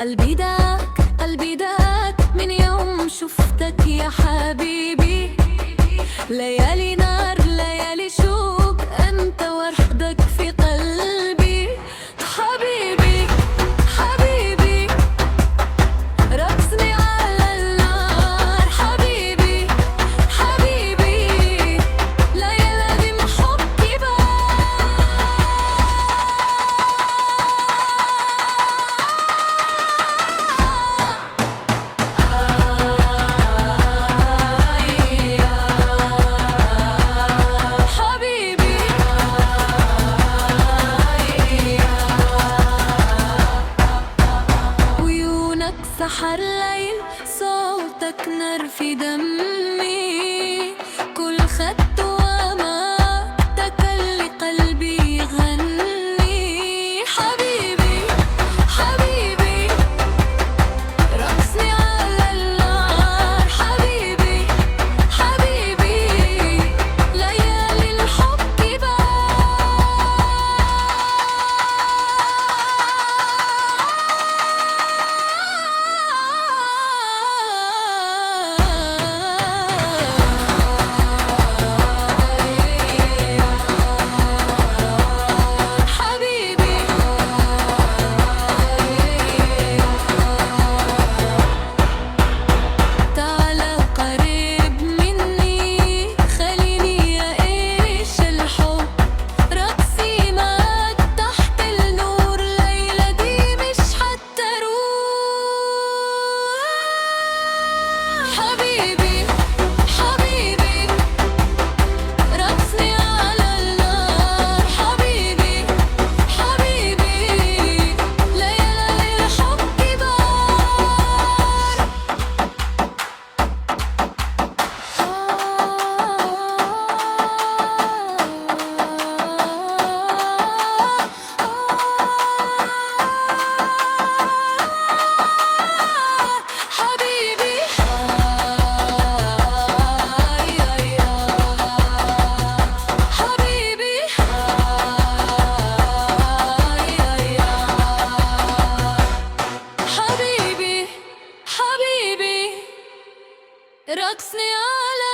قلبي داك قلبي داك من يوم شفتك يا حبيبي. ليالي نار ليالي شوق، أنت وحدك في قلبي. حبيبي حبيبي رقصني على النار. حبيبي حبيبي ليالي محبي سحر ليل، صوتك نار في دمي. كل خط وماتك اللي قلبي يغني. حبيبي حبيبي رقصني على النار. حبيبي حبيبي ليالي الحب رقصني على